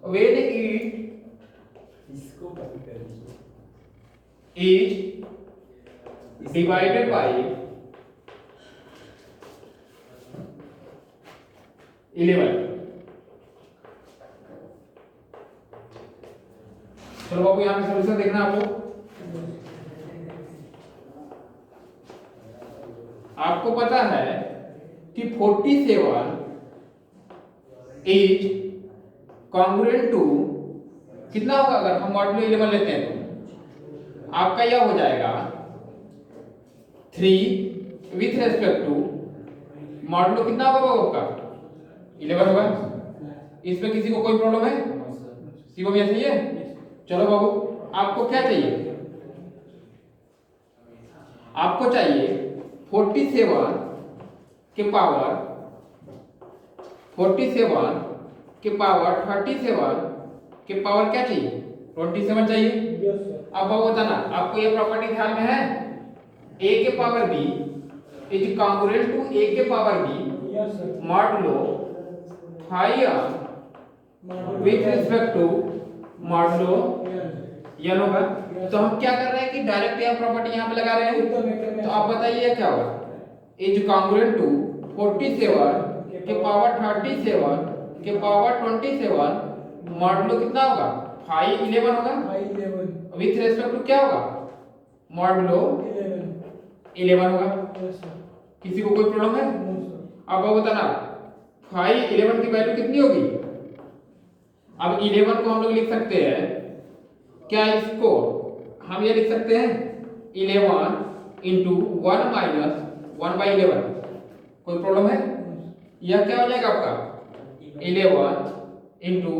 when it इसको copy कर दीजिए। is divided by 11। चलो बाबू यहाँ पे सोल्यूशन देखना आपको पता है कि 47 इज कॉन्ग्रुएंट टू कितना होगा अगर हम मॉडुलो 11 लेते हैं तो आपका यह हो जाएगा 3 विथ रेस्पेक्ट टू मॉडुलो कितना होगा बाबू आपका 11 होगा। इसमें किसी को कोई प्रॉब्लम है? शिवम ये सही है। चलो बाबू आपको क्या चाहिए? आपको चाहिए 47 के पावर 37 के पावर 37 के पावर क्या चाहिए? 27 चाहिए। अब बाबू बताना आपको ये प्रॉपर्टी ध्यान में है? a के power b is congruent to a के power b modulo 5 with respect to modulo n होगा। तो हम क्या कर रहे हैं कि डायरेक्ट यह प्रॉपर्टी यहाँ पे लगा रहे हैं। तो आप बताइए क्या होगा? इज कॉन्ग्रुएंट टू 47 के पावर 37 के पावर 27 मॉडुलो कितना होगा? 5 11 होगा। विथ रेस्पेक्ट टू क्या होगा? मॉडुलो 11 होगा। किसी को कोई प्रॉब्लम है? अब आप बताना 5 11 की वैल्यू कितनी होगी? अब 11 को हम लोग लिख सकते हैं क्या? इसको हम ये लिख सकते हैं 11 इंटू 1 माइनस 1/11। कोई प्रॉब्लम है? यह क्या हो जाएगा आपका 11 इंटू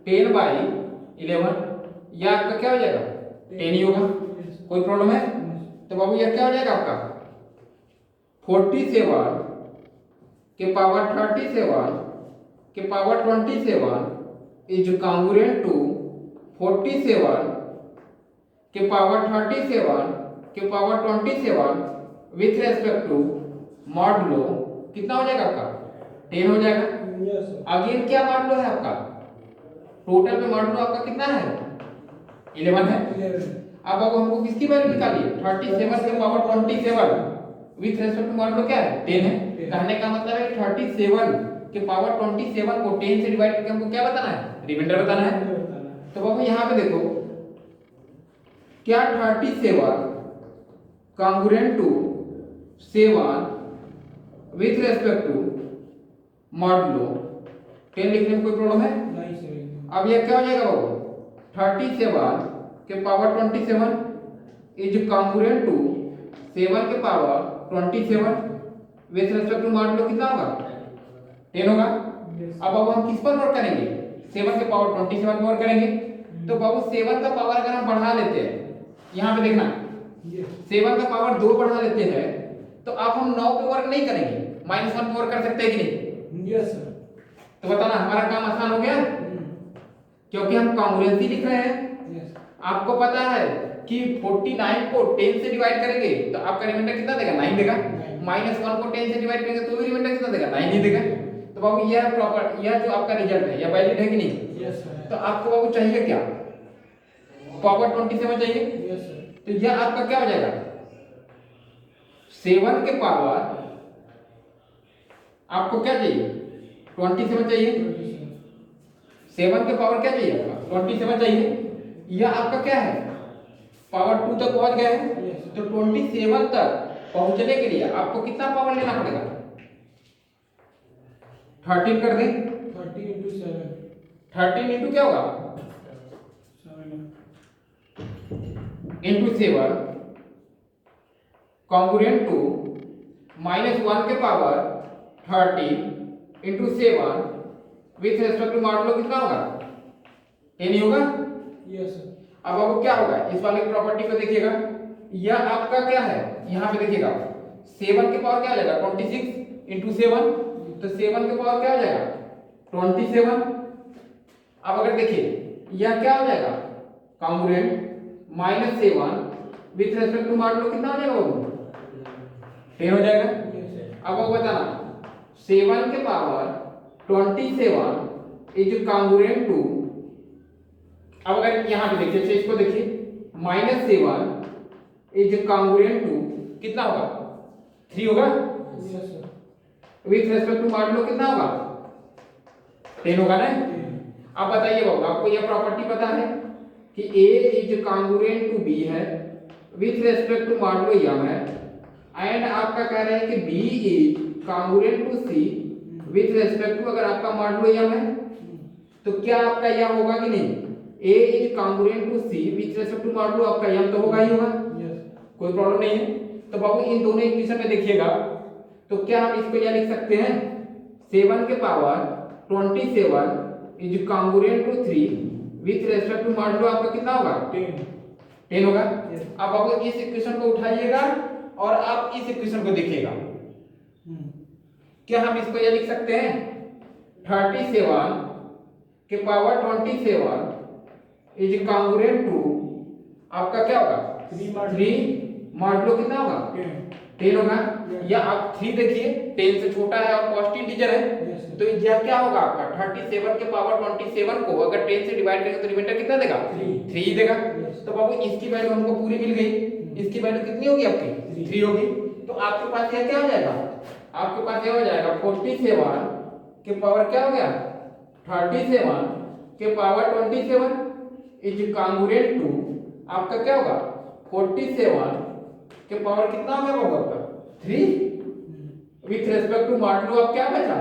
10/11। यह आपका क्या हो जाएगा 10 ही होगा। कोई प्रॉब्लम है? तो बाबू यह क्या हो जाएगा आपका 47 के पावर 37 के पावर 27 इज कॉन्ग्रुएंट टू 47 के पावर 37 के power 27 with respect to modulo कितना हो जाएगा आपका 10 हो जाएगा। अगेन क्या मॉडुलो है आपका? टोटल में मॉडुलो आपका कितना है? 11 है। अब हमको किसकी वैल्यू निकालिए? 37 के power 27 with respect to modulo क्या है 10 है। कहने का मतलब है 37 के पावर 27 को 10 से डिवाइड करके हमको क्या बताना है? रिमाइंडर बताना है। तो बाबू यहाँ पे देखो क्या 37 congruent to 7 with respect to modulo 10 लिखने में कोई प्रॉब्लम है? अब यह क्या हो जाएगा बाबू 37 के पावर 27 इज कॉन्ग्रुएंट टू 7 के power 27 with respect to modulo कितना होगा 10 होगा। अब हम किस पर वर्क करेंगे? 7 के पावर 27 पर वर्क करेंगे। तो बाबू 7 का पावर अगर हम बढ़ा लेते हैं यहाँ पे देखना 7 का पावर 2 बढ़ा लेते हैं तो अब हम 9 पे वर्क नहीं करेंगे, -1 पे वर्क कर सकते हैं कि नहीं? Yes sir. तो बताना हमारा काम आसान हो गया क्योंकि हम कॉन्ग्रुएंसी लिख रहे हैं। आपको पता है कि 49 को 10 से डिवाइड करेंगे तो आपका रिमाइंडर कितना देगा 9 देगा। -1 को 10 से डिवाइड करेंगे तो भी रिमाइंडर कितना देगा 9 ही देगा। तो बाबू यह प्रॉपर यह जो आपका रिजल्ट है यह वैलिड है कि नहीं? Yes sir. तो आपको बाबू चाहिए क्या? पावर 27 चाहिए। Yes sir. तो यह आपका क्या हो जाएगा 7 के पावर आपको क्या चाहिए 27 चाहिए। 7 के पावर क्या चाहिए आपका 27 चाहिए। यह आपका क्या है पावर 2 तक पहुंच गया है। तो 27 तक पहुंचने के लिए आपको कितना पावर लेना पड़ेगा? 13 कर दें। 30 into 7 13 इंटू क्या होगा 7 कॉन्ग्रुएंट टू -1 के power 30 into 7 with respect to modulo कितना होगा 10 ही होगा। Yes sir. अब आपको क्या होगा इस वाले प्रॉपर्टी को देखिएगा यह आपका क्या है यहाँ पे देखिएगा 7 के पावर क्या हो जाएगा 26 इंटू 7 तो 7 के पावर क्या हो जाएगा 27। अब अगर देखिए यह क्या हो जाएगा congruent -7 with respect to modulo कितना हो जाएगा वो 10 हो जाएगा। अब वो बताना 7 के पावर 27 इज कांग्रुएंट टू, अब अगर यहाँ पे देखिए, अच्छा इसको देखिए, -7 इज कांग्रुएंट टू कितना होगा, 3 होगा, Yes, sir. With respect to modulo कितना होगा, 10 होगा ना। अब बताइए बाबू, आपको यह प्रॉपर्टी पता है कि A is congruent to B है with respect to modulo m है, एंड आपका कह रहे हैं कि B is congruent to C with respect to, अगर आपका मॉडुलो m है तो क्या आपका यह होगा कि नहीं, A is congruent to C with respect to modulo आपका m तो होगा ही होगा, Yes. कोई प्रॉब्लम नहीं है। तो बाबू इन दोनों इक्वेशन में देखिएगा, तो क्या हम इसको यह लिख सकते हैं, 7 के power 27 is congruent to 3 with respect to modulo आपका कितना होगा, 10 होगा। Yes. अब बाबू इस इक्वेशन को उठाइएगा और आप इस इक्वेशन को देखिएगा, क्या हम इसको यह लिख सकते हैं, 37 के पावर 27 इज कांग्रुएंट टू आपका क्या होगा, 3 मॉडुलो कितना होगा, 10 होगा। या आप 3 देखिए 10 से छोटा है और पॉजिटिव इंटीजर है, Yes. तो यह क्या होगा आपका 37 के पावर 27 को अगर 10 से डिवाइड करेंगे तो रिमाइंडर कितना देगा, 3 ही देगा। Yes. तो बाबू इसकी वैल्यू हमको पूरी मिल गई, इसकी वैल्यू कितनी होगी आपकी, 3 होगी। तो आपके पास यह क्या हो जाएगा, आपके पास यह हो जाएगा 47 के पावर क्या हो गया, 37 के पावर 27 इज कांग्रुएंट टू आपका क्या होगा, 47 के पावर कितना हो गया बाबू आपका, 3 विथ रेस्पेक्ट टू मॉडुलो आप क्या बचा,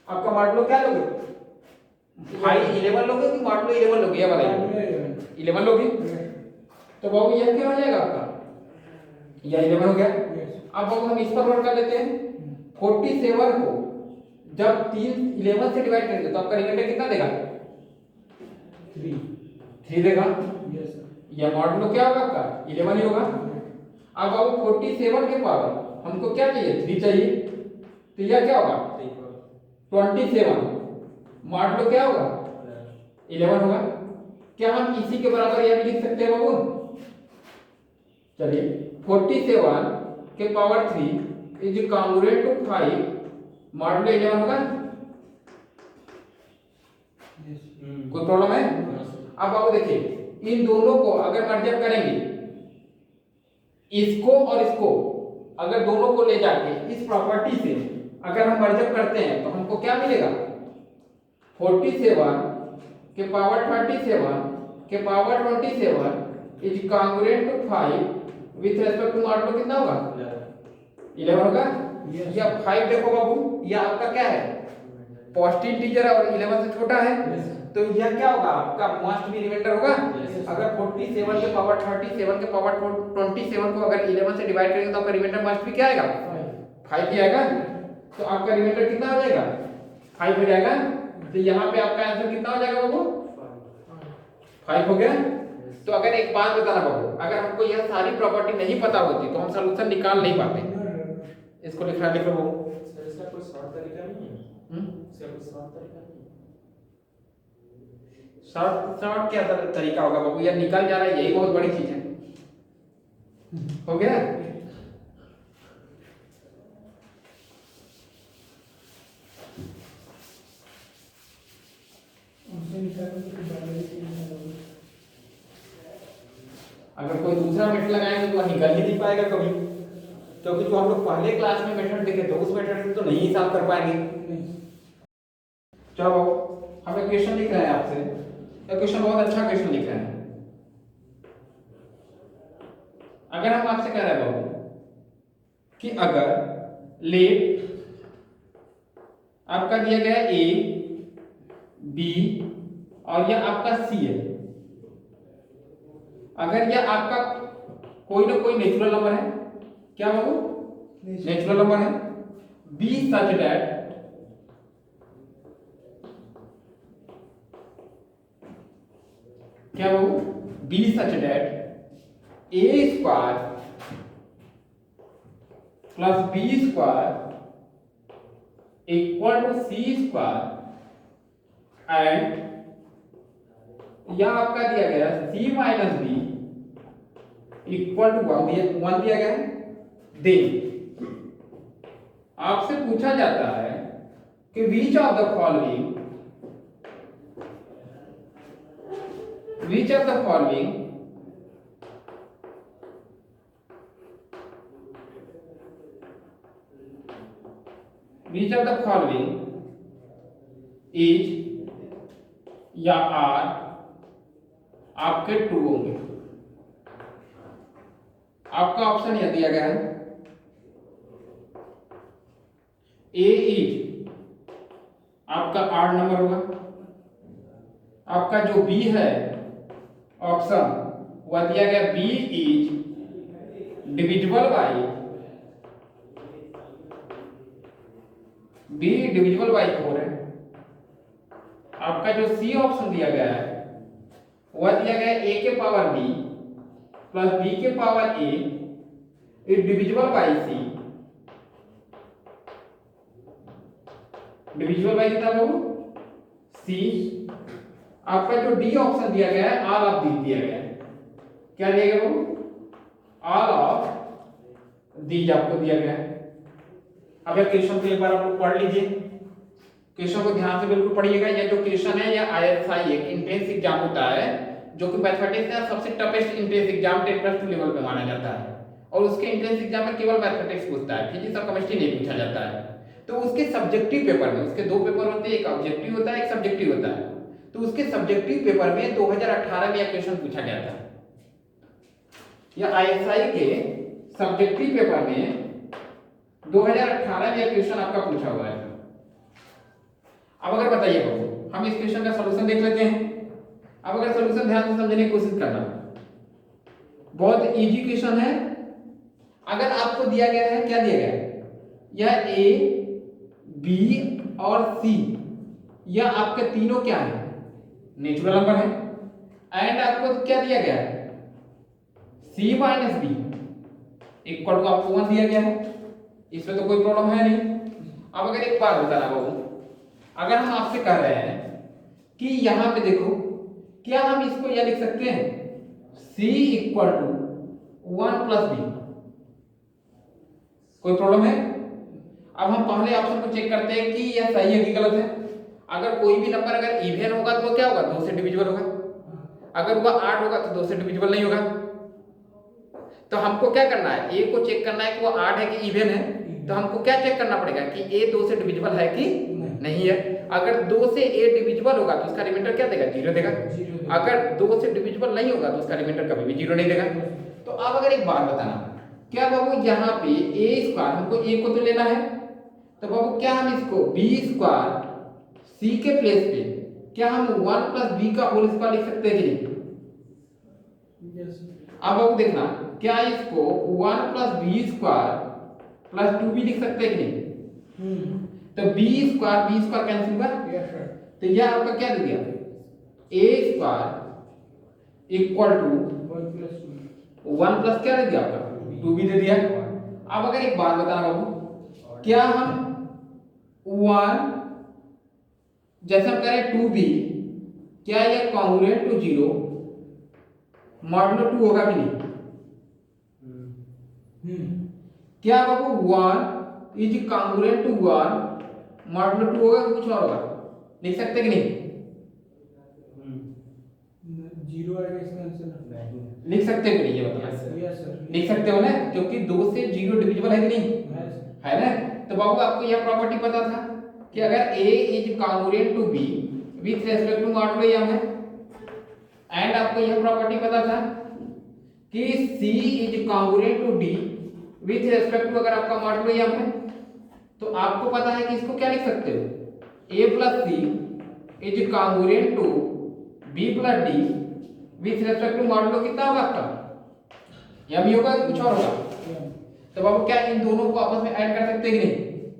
आपका मॉडुलो क्या लोगे, 11 लोगे कि मॉडुलो 11 लोगे, ये बताइए, 11 लोगे। तो बाबू यह क्या हो जाएगा आपका, यह 11 हो गया। अब बाबू हम इस पर वर्क कर लेते हैं, 47 को जब 11 से डिवाइड करेंगे तो आपका रिमाइंडर कितना देगा, 3 देगा। Yes. यह मॉडुलो क्या होगा आपका, 11 ही होगा। अब बाबू 47 के पावर हमको क्या चाहिए, 3 चाहिए, तो यह क्या होगा, 27 मॉडुलो क्या होगा, 11 होगा। क्या हम इसी के बराबर यह भी लिख सकते हैं बाबू, चलिए 47 के power 3 is congruent to 5 modulo 11 होगा, Yes. कोई प्रॉब्लम है। अब बाबू देखिए इन दोनों को अगर मर्जअप करेंगे, इसको और इसको अगर दोनों को ले जाके इस प्रॉपर्टी से अगर हम मर्जअप करते हैं तो हमको क्या मिलेगा, 47 के पावर 37 के power 27 is congruent to 5 with respect to modulo कितना होगा, 11 होगा। Yes. या 5 देखो बाबू, यह आपका क्या है, पॉजिटिव इंटीजर है और 11 से छोटा है, Yes. तो यह क्या होगा आपका मस्ट बी रिमाइंडर होगा। Yes. अगर 47 के पावर 37 के पावर 27 को अगर 11 से डिवाइड करेंगे तो आपका रिमाइंडर मस्ट बी क्या आएगा, 5 ही आएगा। तो आपका रिमाइंडर कितना हो जाएगा, 5 हो जाएगा। तो यहाँ पे आपका आंसर कितना हो जाएगा बाबू, 5 हो गया। तो अगर एक बात बताना बाबू, अगर हमको यह सारी प्रॉपर्टी नहीं पता होती तो हम सॉल्यूशन निकाल नहीं पाते। इसको लिख लो बाबू, सर इसका कोई शॉर्ट तरीका नहीं है, इसका कोई शॉर्ट तरीका नहीं है। शॉर्ट क्या तरीका होगा बाबू, यार निकल जा रहा है, यही बहुत बड़ी चीज है। हो गया। अगर कोई दूसरा मेथड लगाएंगे तो निकल ही नहीं पाएगा कभी, क्योंकि जो हम लोग पहले क्लास में मेथड देखे थे उस मेथड से तो नहीं हिसाब कर पाएंगे। चलो हम क्वेश्चन लिख रहे हैं आपसे, ये क्वेश्चन बहुत अच्छा क्वेश्चन लिख रहे हैं। अगर हम आपसे कह रहे हैं बाबू कि अगर लेट आपका दिया गया ए बी और यह आपका सी है, अगर यह आपका कोई ना कोई नेचुरल नंबर है, क्या बाबू, नेचुरल नंबर है, बी सच दैट क्या बाबू, B such that A square plus B square equal to C square, and यह आपका दिया गया C minus B equal to 1 दिया गया है। देन आपसे पूछा जाता है कि which of the following which of the following is या आर आपके ट्रू होंगे। आपका ऑप्शन यह दिया गया है, ए इज आपका 8 नंबर होगा। आपका जो बी है ऑप्शन वह दिया गया, बी इज डिविजिबल बाई 4 है। आपका जो सी ऑप्शन दिया गया है वह दिया गया ए के पावर बी प्लस बी के power a is divisible by c. Divisible by कितना बाबू? सी। आपका जो डी ऑप्शन दिया गया है, ऑल ऑफ दीज दिया गया है। क्या दिया गया बाबू? ऑल ऑफ दीज आपको दिया गया है। अब यह क्वेश्चन को एक बार आप लोग पढ़ लीजिए, क्वेश्चन को ध्यान से बिल्कुल पढ़िएगा। यह जो क्वेश्चन है यह ISI एक इंट्रेंस एग्जाम होता है, जो कि मैथमेटिक्स का सबसे टफेस्ट इंट्रेंस एग्जाम 10+2 लेवल पे माना जाता है। और उसके इंट्रेंस एग्जाम में केवल मैथमेटिक्स पूछता है, फिजिक्स और केमिस्ट्री नहीं पूछा जाता है। तो उसके सब्जेक्टिव पेपर में, उसके 2 पेपर होते हैं, एक ऑब्जेक्टिव होता है, एक सब्जेक्टिव होता है। तो उसके सब्जेक्टिव पेपर में 2018 में यह क्वेश्चन पूछा गया था। यह ISI के सब्जेक्टिव पेपर में 2018 में यह क्वेश्चन आपका पूछा हुआ है। अब अगर बताइए बाबू, हम इस क्वेश्चन का सॉल्यूशन देख लेते हैं। अब अगर सॉल्यूशन ध्यान से समझने की कोशिश करना, बहुत इजी क्वेश्चन है। अगर आपको दिया गया है, क्या दिया गया है, यह ए बी और सी, यह आपके तीनों क्या है, नेचुरल नंबर है। एंड आपको क्या दिया गया है, सी माइनस बी इक्वल टू आपको 1 दिया गया है। इसमें तो कोई प्रॉब्लम है नहीं। अब अगर एक बात बताना बाबू, अगर हम आपसे कह रहे हैं कि यहां पे देखो, क्या हम इसको यह लिख सकते हैं, c equal to 1 plus b? कोई प्रॉब्लम है? अब हम पहले ऑप्शन को चेक करते हैं कि यह सही है कि गलत है। अगर कोई भी नंबर अगर इवन होगा तो वो क्या होगा, 2 से डिविजिबल होगा। अगर वह 8 होगा तो 2 से डिविजिबल नहीं होगा। तो हमको क्या करना है, a को चेक करना है कि वो 8 है कि इवन है। तो हमको क्या चेक करना पड़ेगा कि a 2 से डिविजिबल है कि नहीं है। अगर 2 से a डिविजिबल होगा तो उसका रिमाइंडर क्या देगा, 0 देगा। अगर 2 से डिविजिबल नहीं होगा तो उसका रिमाइंडर कभी भी 0 नहीं देगा। तो अब अगर एक बात बताना, क्या बाबू यहाँ पे a स्क्वायर, हमको a को तो लेना है, तो बाबू क्या हम इसको b स्क्वायर c के प्लेस पे क्या हम 1 प्लस b का होल स्क्वायर लिख सकते हैं कि नहीं? अब बाबू देखना, क्या इसको 1 plus b square plus 2b लिख सकते हैं कि नहीं? तो b स्क्वायर कैंसिल हुआ। तो यह आपका क्या दे दिया, a square equal to 1 plus क्या दे दिया आपका, 2b दे दिया। अब अगर एक बात बताना बाबू, क्या हम 1 जैसे हम कह रहे हैं 2b, क्या यह कॉन्ग्रुएंट टू 0 मॉडुलो 2 होगा कि नहीं? क्या बाबू 1 इज कॉन्ग्रुएंट टू 1 मॉडुलो 2 होगा कि कुछ और होगा? लिख सकते कि नहीं? 0 आएगा इसका आंसर। लिख सकते हो कि नहीं, ये बताइए। यस सर, लिख सकते हो ना, क्योंकि 2 से 0 डिविजिबल है कि नहीं, है ना। तो बाबू आपको यह प्रॉपर्टी पता था कि अगर a is congruent to b with respect to modulo m है। एंड आपको यह प्रॉपर्टी पता था कि c is congruent to d with respect to अगर आपका मॉडुलो m है। तो आपको पता है कि इसको क्या लिख सकते हो, a plus c is congruent to b plus d with respect to modulo कितना होगा आपका, या भी होगा कुछ और होगा। तो बाबू क्या इन दोनों को आपस में ऐड कर सकते हैं कि नहीं?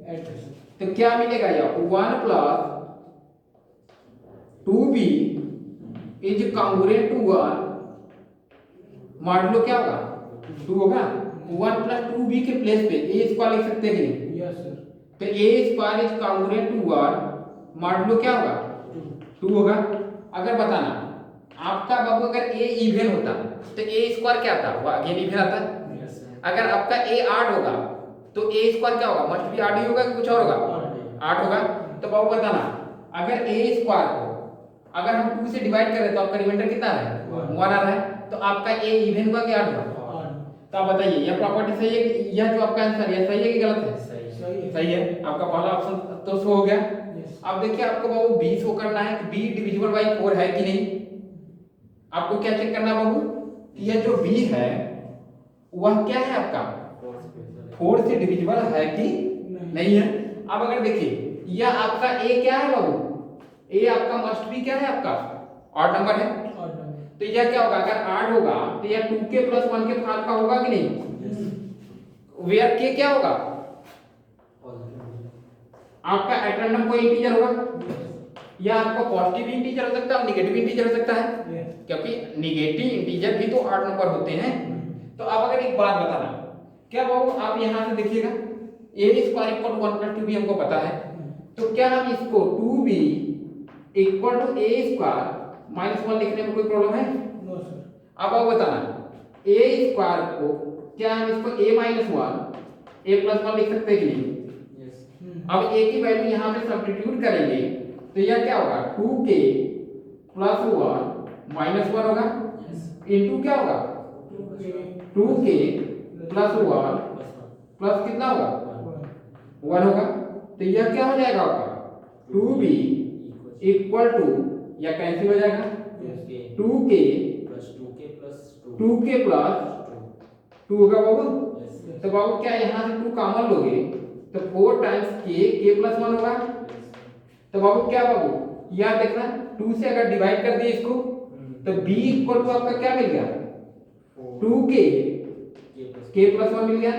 ऐड कर सकते। तो क्या मिलेगा, या 1 plus 2b is congruent to 1 modulo क्या होगा, 2 होगा। 1 प्लस 2b के प्लेस पे a स्क्वायर लिख सकते हैं कि नहीं? Yes sir. तो a square is congruent to 1 modulo क्या होगा, 2 होगा। अगर बताना आपका बाबू अगर a इवन होता तो a स्क्वायर क्या आता, वो अगेन इवन आता। Yes sir. अगर आपका a 8 होगा तो a स्क्वायर क्या होगा, मस्ट भी 8 ही होगा कि कुछ और होगा, 8 होगा। तो बाबू बताना, अगर a स्क्वायर को अगर हम 2 से डिवाइड करें तो आपका रिमाइंडर कितना आ रहा है? 1 आ रहा है। तो आपका ए इवन हुआ कि ऑड हुआ? तो आप बताइए यह प्रॉपर्टी सही है कि यह जो आपका आंसर है सही है कि गलत है? सही है। आपका पहला ऑप्शन तो शो हो गया। अब देखिए आपको बाबू बी शो करना है कि बी डिविजिबल बाय 4 है कि नहीं। आपको क्या चेक करना है बाबू कि यह जो बी है वह क्या है आपका 4 से डिविजिबल है कि नहीं है। अब अगर देखिए यह आपका ए क्या है बाबू, ए आपका मस्ट बी क्या है आपका ऑड नंबर है। तो यह क्या होगा अगर ऑड होगा तो यह 2k + 1 के फार का होगा कि नहीं। वेयर के क्या होगा आपका एटरनम कोई इंटीजर होगा। या आपका पॉजिटिव इंटीजर हो सकता है और नेगेटिव इंटीजर हो सकता है क्योंकि नेगेटिव इंटीजर भी तो ऑड नंबर होते हैं। तो अब अगर एक बात बताना क्या बाबू आप यहां से देखिएगा a² = 1 + 2b हमको पता है। तो क्या हम इसको 2b = a² - 1 लिखने में कोई प्रॉब्लम है? अब आप बताना a² को क्या हम इसको a - 1 a + 1 लिख सकते हैं कि नहीं। अब a की वैल्यू यहाँ पे सब्स्टिट्यूट करेंगे तो यह क्या होगा 2k + 1 - 1 होगा इनटू क्या होगा 2k + 1 प्लस कितना होगा 1 होगा। तो यह क्या हो जाएगा आपका 2b = या कैंसिल हो जाएगा 2k + 2 होगा बाबू। तो बाबू क्या यहाँ से 2 कॉमन लोगे तो 4 टाइम्स k + 1 होगा। तो बाबू क्या बाबू याद देखना 2 से अगर डिवाइड कर दिए इसको तो b = आपका क्या मिल गया 2k + 1 मिल गया।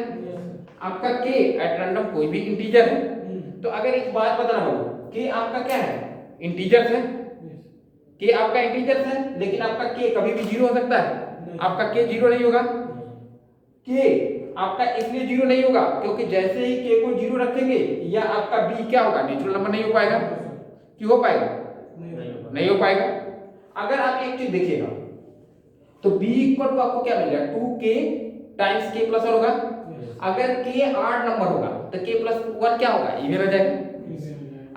आपका k एट रैंडम कोई भी इंटीजर है। तो अगर एक बात बताना बाबू k आपका क्या है इंटीजर है। k आपका इंटीजर है लेकिन आपका k कभी भी 0 हो सकता है। आपका k 0 नहीं होगा। k आपका इसलिए 0 नहीं होगा क्योंकि जैसे ही k को 0 रखेंगे या आपका b क्या होगा नेचुरल नंबर नहीं हो पाएगा। क्यों हो पाएगा नहीं हो पाएगा। अगर आप एक चीज देखिएगा तो b = आपको क्या मिलेगा 2k टाइम्स k + 1 होगा। अगर k ऑड नंबर होगा तो k + 1 क्या होगा इवन हो जाएगा।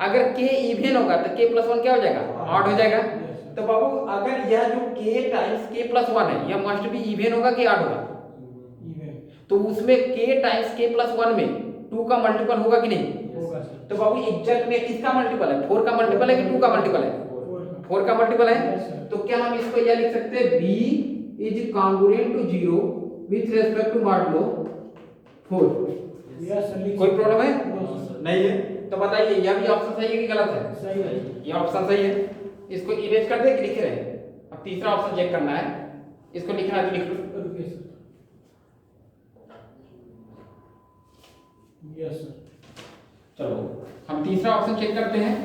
अगर k इवन होगा तो k + 1 क्या हो जाएगा ऑड हो जाएगा। तो बाबू अगर यह जो k टाइम्स k + 1 है यह मस्ट भी इवन होगा कि ऑड होगा। तो उसमें k टाइम्स k + 1 में 2 का मल्टीपल होगा कि नहीं। तो बाबू एग्जैक्ट में किसका मल्टीपल है 4 का मल्टीपल है कि 2 का मल्टीपल है 4 का मल्टीपल है। तो क्या हम इसको यह लिख सकते हैं b = congruent to 0 with respect to modulo 4। कोई प्रॉब्लम है नहीं है। तो बताइए यह भी ऑप्शन सही है कि गलत है? सही है। ये ऑप्शन सही है। इसको इरेज कर दे कि लिख रहे हैं। अब तीसरा ऑप्शन चेक करना है इसको लिखना है तो लिख लो। Yes sir. चलो हम तीसरा ऑप्शन चेक करते हैं।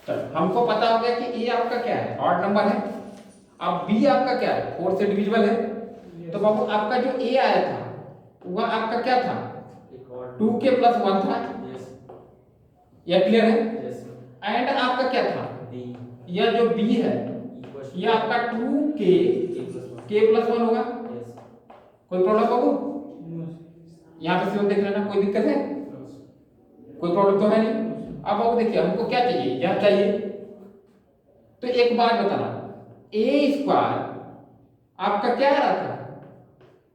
चलो हमको पता हो गया कि ए आपका क्या है ऑड नंबर है। अब बी आपका क्या है 4 से डिविजिबल है। तो बाबू आपका जो ए आया था वह आपका क्या था 2k + 1 था। यह क्लियर है। एंड आपका क्या था यह जो बी है यह आपका 2k + 1 होगा। कोई प्रॉब्लम बाबू यहाँ पे सिर्फ देख लेना कोई दिक्कत है कोई प्रॉब्लम तो है नहीं। अब बाबू देखिए हमको क्या चाहिए यह चाहिए। तो एक बात बताना a² आपका क्या आ रहा था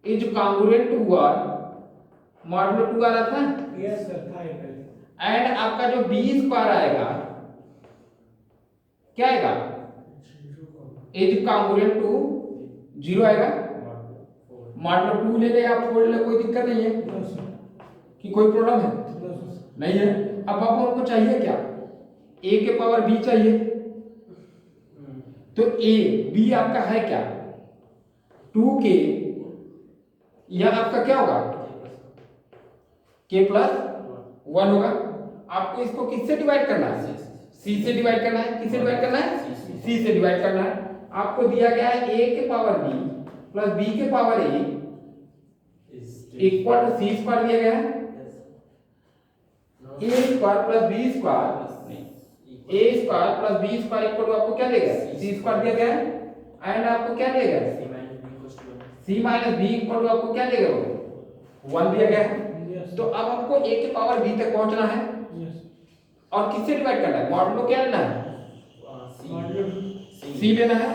= to 1 मॉडुलो 2 आ रहा था। यस सर था पहले। एंड आपका जो b² आएगा क्या आएगा = to 0 आएगा। मॉडुलो 2 ले ले आप 4 ले कोई दिक्कत नहीं है कि कोई प्रॉब्लम है नहीं है। अब आपको हमको चाहिए क्या a के पावर b चाहिए। तो a b आपका है क्या 2k यह आपका क्या होगा k + 1 होगा। आपको इसको किससे डिवाइड करना है c से डिवाइड करना है। किससे डिवाइड करना है c से डिवाइड करना है। आपको दिया गया है a के पावर b + b के पावर a = c² दिया गया है। a² + b² a² + b² = आपको क्या देगा c² दिया गया है। एंड आपको क्या दिया गया c - b = आपको क्या देगा 1 दिया गया है। तो अब हमको a के पावर b तक पहुंचना है। और किससे डिवाइड करना है, मॉडुलो क्या लेना है, सी लेना है।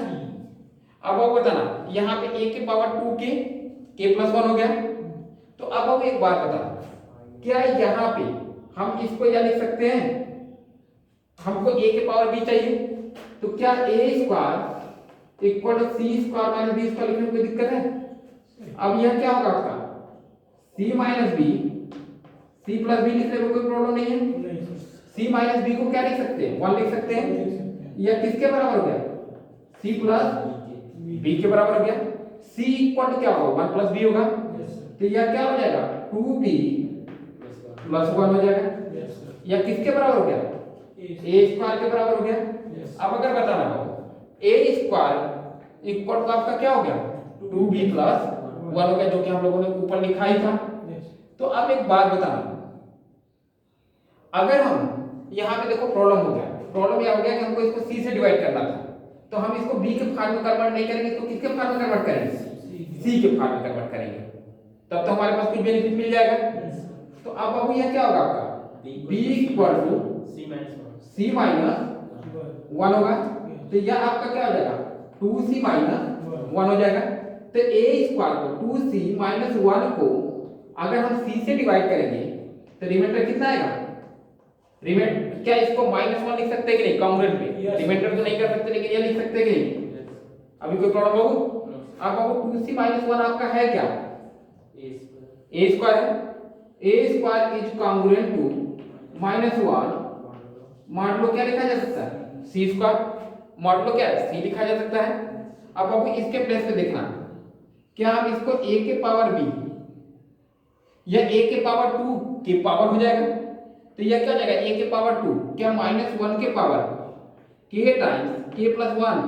अब आप बताना यहाँ पे a के पावर 2k प्लस 1 हो गया। तो अब आप एक बात बताना, क्या यहाँ पे हम इसको या लिख सकते हैं, हमको a के पावर b चाहिए, तो क्या a square equal to C square minus b square लिखने में कोई दिक्कत है? अब यह क्या होगा आपका c minus b, c plus b लिखने में कोई प्रॉब्लम नहीं है। c माइनस बी को क्या लिख सकते हैं, 1 लिख सकते हैं। यह किसके बराबर हो गया, c प्लस b के बराबर हो गया। c इक्वल टू क्या होगा, 1 प्लस b होगा। तो यह क्या हो जाएगा, 2b प्लस 1 हो जाएगा। यह किसके बराबर हो गया, a स्क्वायर के बराबर हो गया। अब अगर बताना हो a स्क्वायर इक्वल टू आपका क्या हो गया, 2b प्लस 1 हो गया, जो कि हम लोगों ने ऊपर लिखा ही था। तो अब एक बात बताना, अगर हम यहाँ पे देखो प्रॉब्लम हो गया, प्रॉब्लम यह हो गया कि हमको इसको c से डिवाइड करना था, तो हम इसको b के फॉर्म में कन्वर्ट नहीं करेंगे, इसको किसके फॉर्म में कन्वर्ट करेंगे, c के फॉर्म में कन्वर्ट करेंगे, तब तो हमारे पास कुछ बेनिफिट मिल जाएगा। तो अब बाबू यह क्या होगा आपका, b equal to c minus 1 होगा। तो यह आपका क्या हो जाएगा, 2c माइनस 1 हो जाएगा। तो a स्क्वायर को 2c माइनस 1 को अगर हम c से डिवाइड करेंगे तो रिमाइंडर कितना आएगा, रिमाइंडर क्या इसको -1 लिख सकते हैं कि नहीं, कांग्रुएंट पे रिमाइंडर तो नहीं कर सकते, लेकिन ये लिख सकते हैं कि नहीं, अभी कोई प्रॉब्लम बाबू? अब बाबू 2c माइनस 1 आपका है क्या, a स्क्वायर है, a square is congruent to -1 modulo क्या लिखा जा सकता है, c स्क्वायर, मॉडुलो क्या है, c लिखा जा सकता है। अब बाबू इसके प्लेस पे देखना, क्या हम इसको a के पावर b या a के पावर 2 के पावर हो जाएगा, तो यह क्या हो जाएगा, a के पावर 2 क्या -1 के power k times k plus 1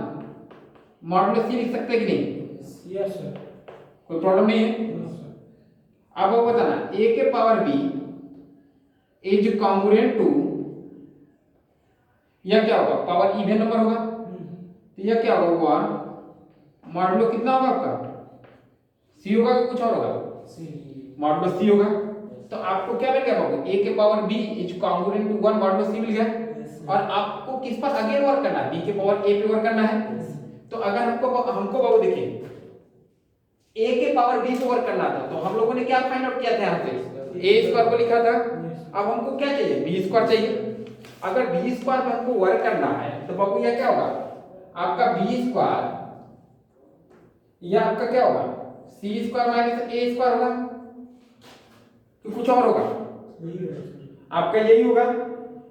modulo c लिख सकते हैं कि नहीं? Yes sir. कोई प्रॉब्लम नहीं है। अब वो बताना a के power b is congruent to, यह क्या होगा, पावर इवन नंबर होगा, तो यह क्या होगा 1 मॉडुलो कितना होगा आपका, c होगा कि कुछ और होगा, मॉडुलो c होगा। तो आपको क्या मिल गया बाबू, a के power b is congruent to 1 modulo c मिल गया। और आपको किस पर अगेन वर्क करना है, b के पावर a पे वर्क करना है। तो अगर हमको बाबू देखिए a के पावर b पे वर्क करना था, तो हम लोगों ने क्या फाइंड आउट किया था, यहाँ पे a स्क्वायर को लिखा था। अब हमको क्या चाहिए, b स्क्वायर चाहिए। अगर b स्क्वायर पे हमको वर्क करना है तो बाबू यह क्या होगा, आपका b स्क्वायर यह आपका क्या होगा, c square minus a square होगा कि कुछ और होगा, आपका यही होगा।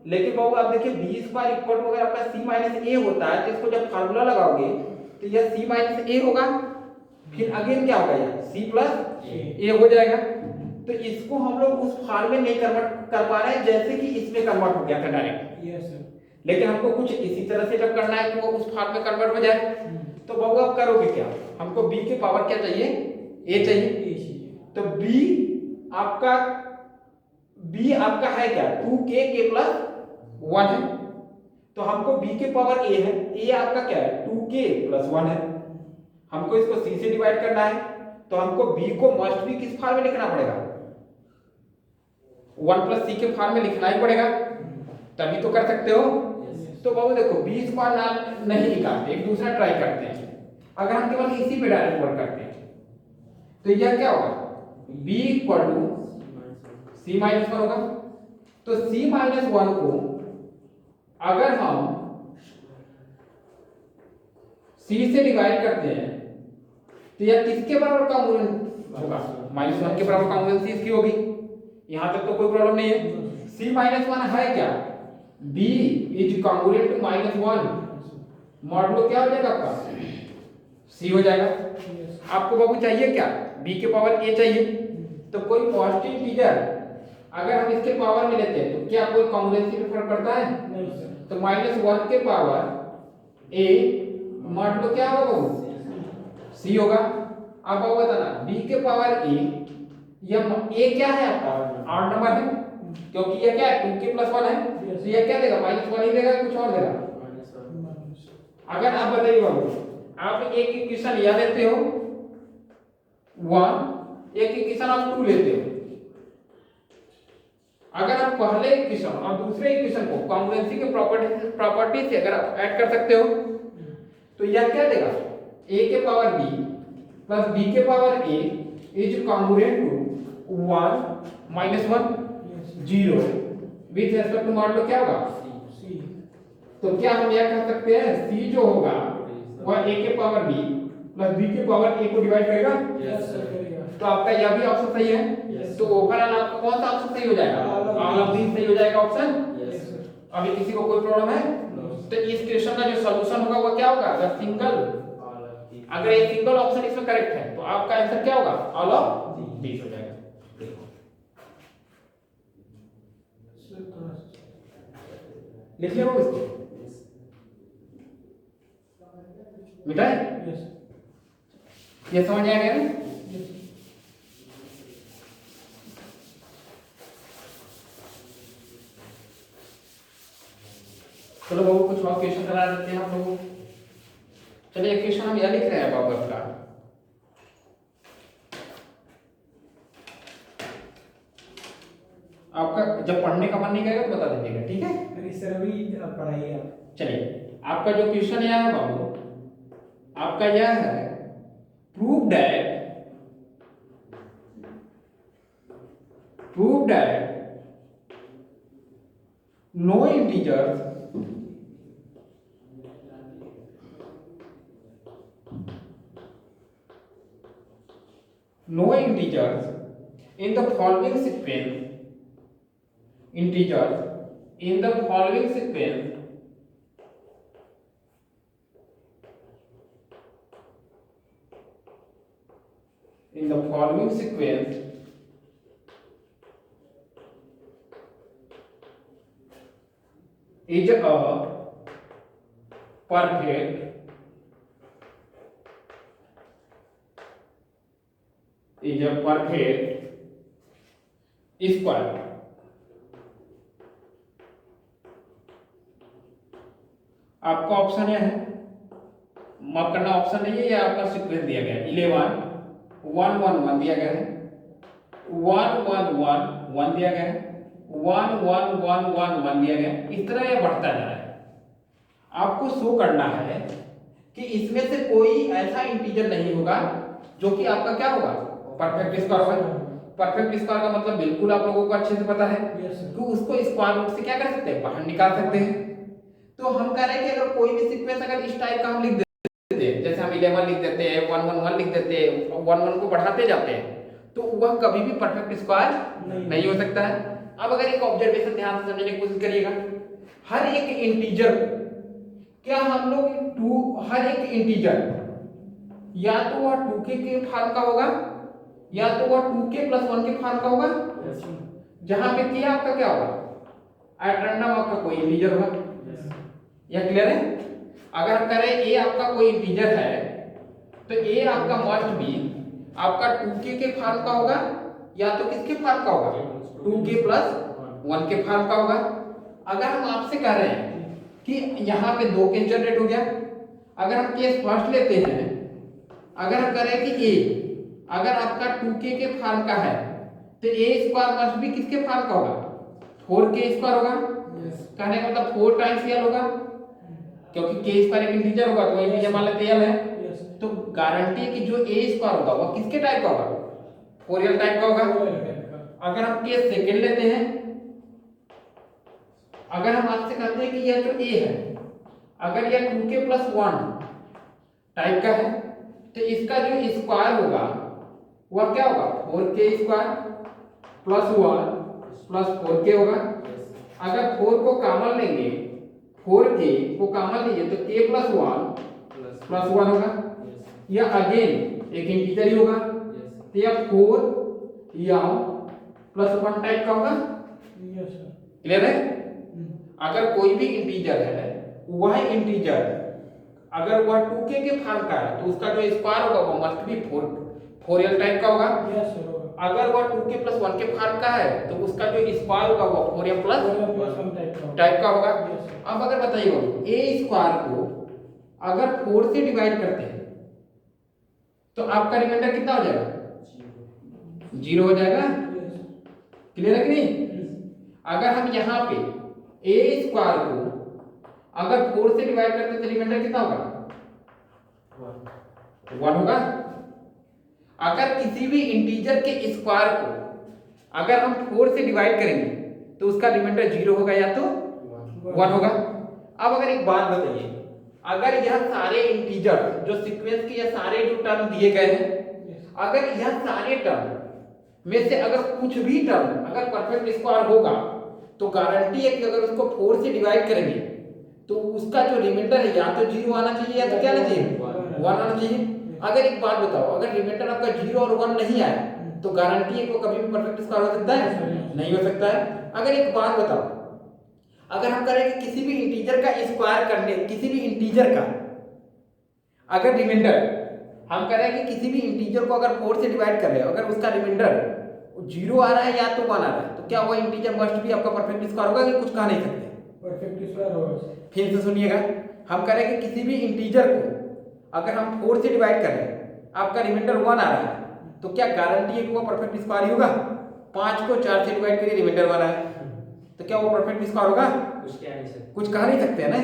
लेकिन बाबू आप देखिए b स्क्वायर इक्वल टू अगर आपका c माइनस a होता है, तो इसको जब फार्मूला लगाओगे तो यह c माइनस a होगा, फिर अगेन क्या होगा, यह c प्लस a हो जाएगा। तो इसको हम लोग उस फॉर्म में नहीं कन्वर्ट कर पा रहे हैं जैसे कि इसमें कन्वर्ट हो गया था डायरेक्ट। Yes sir. लेकिन हमको कुछ इसी तरह से जब करना है कि वो उस फॉर्म में कन्वर्ट हो जाए, तो बाबू आप करोगे क्या, हमको b के पावर क्या चाहिए, a चाहिए। तो b आपका है क्या, 2k k प्लस 1 है। तो हमको b के पावर a है, a आपका क्या है, 2k प्लस 1 है। हमको इसको c से डिवाइड करना है, तो हमको b को मस्ट भी किस फॉर्म में लिखना पड़ेगा, 1 प्लस c के फॉर्म में लिखना ही पड़ेगा, तभी तो कर सकते हो। तो बाबू देखो b स्क्वायर नाम नहीं निकालते, एक दूसरा ट्राई करते हैं। अगर हम केवल इसी पे डायरेक्ट वर्क करते हैं तो यह क्या होगा, b equal to c minus 1 होगा। तो c माइनस 1 को अगर हम c से डिवाइड करते हैं तो यह किसके बराबर कांग्रुएंट होगा, -1 के बराबर कांग्रुएंसी इसकी होगी। यहां तक तो कोई प्रॉब्लम नहीं है। c माइनस 1 है क्या, b is congruent to -1 modulo क्या हो जाएगा आपका, c हो जाएगा। आपको बाबू चाहिए क्या, b के पावर a चाहिए। तो कोई पॉजिटिव इंटीजर अगर हम इसके पावर में लेते हैं तो क्या कोई कांग्रुएंसी में फर्क पड़ता है, तो -1 के पावर a मॉडुलो क्या होगा बाबू, c होगा। अब आप बताना b के पावर a, यह a क्या है आपका, ऑड नंबर है, क्योंकि यह क्या है 2k प्लस 1 है, तो यह क्या देगा, -1 ही देगा, कुछ और देगा। अगर आप बताइए बाबू, आप एक इक्वेशन या लेते हो 1, एक इक्वेशन आप 2 लेते हो। अगर आप पहले इक्वेशन और दूसरे इक्वेशन को कॉन्ग्रुएंसी के प्रॉपर्टी से अगर आप ऐड कर सकते हो तो यह क्या देगा, a के पावर b प्लस b के power a is congruent to 1 minus 1 0 with respect to modulo क्या होगा C तो क्या हम यह कह सकते हैं c जो होगा वह a के पावर b प्लस b के पावर a को डिवाइड करेगा। यस सर करेगा। तो आपका यह भी ऑप्शन सही है। Yes. तो ओवरऑल आपका कौन सा ऑप्शन सही हो जाएगा, ऑल ऑफ दीस सही हो जाएगा ऑप्शन। Yes sir. अभी किसी को कोई प्रॉब्लम है? तो इस क्वेश्चन का जो सॉल्यूशन होगा वो क्या होगा, अगर ये सिंगल ऑप्शन इसमें करेक्ट है तो आपका आंसर क्या होगा, ऑल ऑफ दीस हो जाएगा। लिख लिया वो इसको मिटाए, यस ये समझ आ गया ना? चलो बाबू कुछ और क्वेश्चन करा देते हैं हम लोग। चलिए क्वेश्चन हम यह लिख रहे हैं बाबू आपका, आपका जब पढ़ने का मन नहीं करेगा तो बता दीजिएगा, ठीक है? अरे सर अभी पढ़ाइए आप। चलिए आपका जो क्वेश्चन यह है बाबू, आपका यह है prove that no integers in the following sequence is a perfect square. आपका ऑप्शन यह है, माफ करना ऑप्शन नहीं है, ये आपका सीक्वेंस दिया गया है 11 1 1 1 दिया गया है, 1 1 1 1 दिया गया है, 1 1 1 1 1 दिया गया है। इस तरह ये बढ़ता जा रहा है। आपको शो करना है कि इसमें से कोई ऐसा इंटीजर नहीं होगा जो कि आपका क्या होगा, परफेक्ट स्क्वायर होगा। परफेक्ट स्क्वायर का मतलब बिल्कुल आप लोगों को अच्छे से पता है, तो उसको स्क्वायर रूट से क्या कर सकते हैं, बाहर निकाल सकते हैं। तो हम कह रहे हैं कि अगर कोई भी सीक्वेंस अगर इस टाइप का हम लिख देते हैं, जैसे हम 11 लिख देते हैं, 1 1 1 लिख देते हैं, 1 1 को बढ़ाते जाते हैं, तो वह कभी भी परफेक्ट स्क्वायर नहीं हो सकता है। अब अगर एक ऑब्जर्वेशन ध्यान से समझने की कोशिश करिएगा, हर एक इंटीजर क्या हम लोग हर एक इंटीजर या तो वह 2k के फॉर्म का होगा या तो वह 2k + 1 के फॉर्म का होगा, जहां पे k आपका क्या होगा, एट रैंडम आपका कोई इंटीजर होगा। यह क्लियर है? अगर हम कह रहे हैं a आपका कोई इंटीजर है तो a आपका मस्ट बी आपका 2k के फॉर्म का होगा या तो किसके फॉर्म का होगा, 2k + 1 के फॉर्म का होगा। अगर हम आपसे कह रहे हैं कि यहाँ पे 2 केस जनरेट हो गया, अगर हम केस फर्स्ट लेते हैं, अगर हम कह रहे हैं कि a अगर आपका 2k के फॉर्म का है तो a स्क्वायर मस्ट भी किसके फॉर्म का होगा, 4k स्क्वायर होगा। कहने का मतलब 4 टाइम्स l होगा, क्योंकि k स्क्वायर एक इंटीजर होगा तो इंटीजर मान लेते l है। तो गारंटी है कि जो a स्क्वायर होगा वह किसके टाइप का होगा, 4l टाइप का होगा। अगर हम केस सेकंड लेते हैं, अगर हम आपसे कहते हैं कि यह जो a है अगर यह 2k + 1 टाइप का है तो इसका जो स्क्वायर होगा वह क्या होगा, 4k स्क्वायर + 1 + 4k होगा। अगर 4 को कॉमन लेंगे, 4k को कॉमन लीजिए तो k + 1 + 1 होगा, या अगेन एक इंटीजर ही होगा तो यह 4 या +1 टाइप का होगा। क्लियर है? अगर कोई भी इंटीजर है, वह इंटीजर अगर वह 2k के फॉर्म का है तो उसका जो स्क्वायर होगा वो मस्ट भी 4l टाइप का होगा। अगर वह 2k + 1 के फॉर्म का है तो उसका जो स्क्वायर होगा वो 4m + टाइप का होगा। अब अगर बताइए a स्क्वायर को अगर 4 से डिवाइड करते हैं तो आपका रिमाइंडर कितना हो जाएगा, 0 हो जाएगा। क्लियर है कि नहीं? अगर हम यहाँ पे ए स्क्वायर को अगर 4 से डिवाइड करते तो रिमाइंडर कितना होगा? 1 होगा। अगर किसी भी इंटीजर के स्क्वायर को अगर हम 4 से डिवाइड करेंगे तो उसका रिमाइंडर 0 होगा या तो 1 होगा। अब अगर एक बात बताइए, अगर यह सारे इंटीजर जो सीक्वेंस के ये सारे जो टर्म दिए गए हैं, अगर यह सारे टर्म में से अगर कुछ भी टर्म अगर परफेक्ट स्क्वायर होगा तो गारंटी है कि अगर उसको 4 से डिवाइड करेंगे तो उसका जो रिमाइंडर है या तो 0 आना चाहिए या तो क्या आना चाहिए? 1 आना चाहिए। अगर एक बात बताओ, अगर रिमाइंडर आपका 0 और 1 नहीं आया तो गारंटी है कि वो कभी भी परफेक्ट स्क्वायर हो सकता है? नहीं हो सकता है। अगर एक बात बताओ, अगर हम करें कि किसी भी इंटीजर का स्क्वायर करने, किसी भी इंटीजर का अगर रिमाइंडर हम करें कि किसी भी इंटीजर को अगर 4 से डिवाइड कर रहे हो, अगर उसका रिमाइंडर 0 आ रहा है या तो 1 आ रहा है, तो क्या वो इंटीजर मस्ट भी आपका परफेक्ट स्क्वायर होगा कि कुछ कह नहीं सकते? परफेक्ट स्क्वायर होगा। फिर से सुनिएगा, हम कह रहे हैं कि किसी भी इंटीजर को अगर हम 4 से डिवाइड कर रहे हैं, आपका रिमाइंडर 1 आ रहा है, तो क्या गारंटी है कि वो परफेक्ट स्क्वायर ही होगा? 5 को 4 से डिवाइड करिए, रिमाइंडर 1 है, तो क्या वो परफेक्ट स्क्वायर होगा? कुछ कह नहीं सकते हैं ना।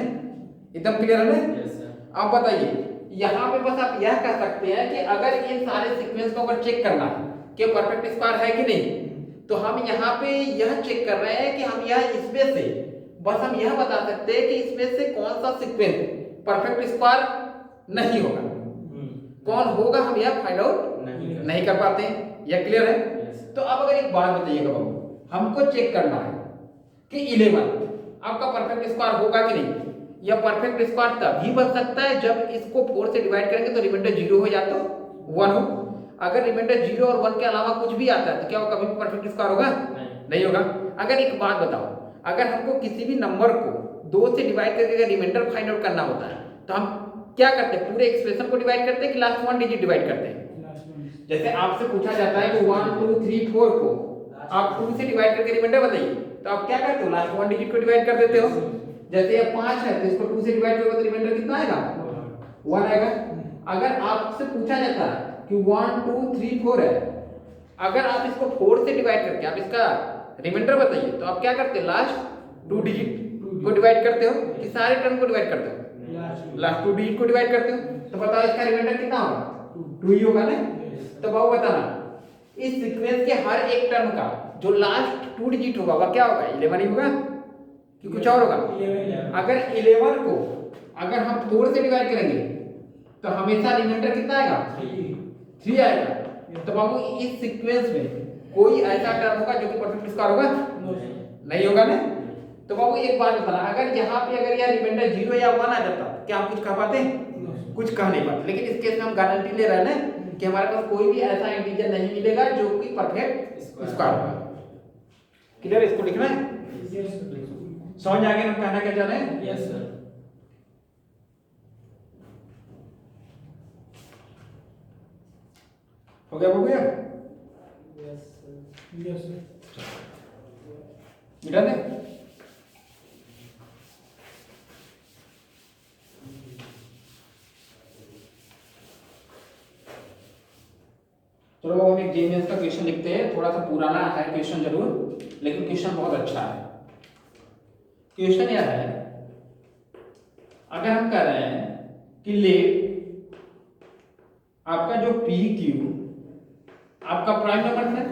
एकदम क्लियर है ना? Yes sir. आप बताइए, यहाँ पे बस आप यह कह सकते हैं कि अगर इन सारे सीक्वेंस को अगर चेक करना है कि परफेक्ट स्क्वायर है कि नहीं, तो हम यहाँ पे यह चेक कर रहे हैं कि हम यह इसमें से बस हम यह बता सकते हैं कि इसमें से कौन सा सीक्वेंस परफेक्ट स्क्वायर नहीं होगा, कौन होगा हम यह फाइंड आउट नहीं कर पाते हैं। यह क्लियर है? तो अब अगर एक बात बताइएगा बाबू, हमको चेक करना है कि 11 आपका परफेक्ट स्क्वायर होगा कि नहीं। यह परफेक्ट स्क्वायर तभी बन सकता है जब इसको 4 से डिवाइड करेंगे तो रिमाइंडर 0 हो या तो 1 हो। अगर रिमाइंडर 0 और 1 के अलावा कुछ भी आता है तो क्या वो कभी भी परफेक्ट स्क्वायर होगा? नहीं होगा। अगर एक बात बताओ, अगर हमको किसी भी नंबर को 2 से डिवाइड करके अगर रिमाइंडर फाइंड आउट करना होता है तो हम क्या करते हैं? पूरे एक्सप्रेशन को डिवाइड करते हैं कि लास्ट 1 डिजिट डिवाइड करते हैं? जैसे आपसे पूछा जाता है कि 1 2 3 4 को आप 2 से डिवाइड करके रिमाइंडर बताइए, तो आप क्या करते हो? लास्ट 1 डिजिट को डिवाइड कर देते हो। जैसे ये 5 है तो इसको 2 से डिवाइड करोगे तो रिमाइंडर कितना आएगा? 1 आएगा। अगर आपसे पूछा जाता है कि 1 2 3 4 है, अगर आप इसको 4 से डिवाइड करके आप इसका रिमाइंडर बताइए, तो आप क्या करते हो? लास्ट 2 डिजिट को डिवाइड करते हो कि सारे टर्म को डिवाइड करते हो? लास्ट 2 डिजिट को डिवाइड करते हो। तो बताओ इसका रिमाइंडर कितना होगा? 2 ही होगा ना। तो बाबू बताना, इस सीक्वेंस के हर एक टर्म का जो लास्ट 2 डिजिट होगा वह क्या होगा? 11 ही होगा कि कुछ और होगा? अगर 11 को अगर हम 4 से डिवाइड करेंगे तो हमेशा रिमाइंडर कितना आएगा? 3 आएगा। तो बाबू इस सीक्वेंस में कोई ऐसा टर्म होगा जो कि परफेक्ट स्क्वायर होगा? नहीं होगा ना। तो बाबू एक बात बताना, अगर यहाँ पे अगर यह रिमाइंडर 0 या 1 आ जाता क्या हम कुछ कह पाते? कुछ कह नहीं पाते। लेकिन इस केस में हम गारंटी ले रहे हैं ना कि हमारे पास कोई भी ऐसा इंटीजर नहीं मिलेगा जो कि परफेक्ट स्क्वायर होगा। क्लियर? इसको लिखना है? समझ आ गया हम कहना क्या चाह रहे हैं? Yes sir. हो गया? हो गया? यस मिटा दे। चलो हम एक जेएमएस का क्वेश्चन लिखते हैं। थोड़ा सा पुराना है क्वेश्चन जरूर, लेकिन क्वेश्चन बहुत अच्छा है। क्वेश्चन यह है, अगर हम कह रहे हैं कि लेट आपका जो पी क्यू आपका प्राइम नंबर है,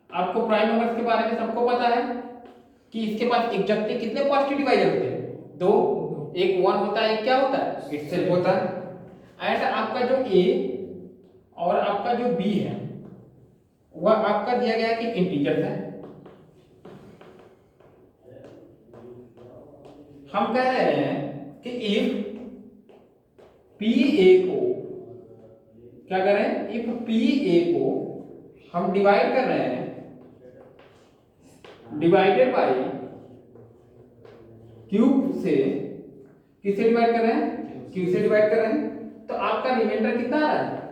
आपको प्राइम नंबर्स के बारे में सबको पता है कि इसके पास एग्जैक्टली कितने पॉजिटिव डिवाइजर होते हैं? 2। एक 1 होता है, एक क्या होता है? इटसेल्फ होता है। एंड आपका जो ए और आपका जो बी है वह आपका दिया गया है कि इंटीजर है। हम कह रहे हैं कि इफ पी ए को क्या करें? इफ पी ए को हम डिवाइड कर रहे हैं, डिवाइडेड बाय क्यू से, किससे डिवाइड कर रहे हैं? क्यू से डिवाइड कर रहे हैं। तो आपका रिमाइंडर कितना आ रहा है?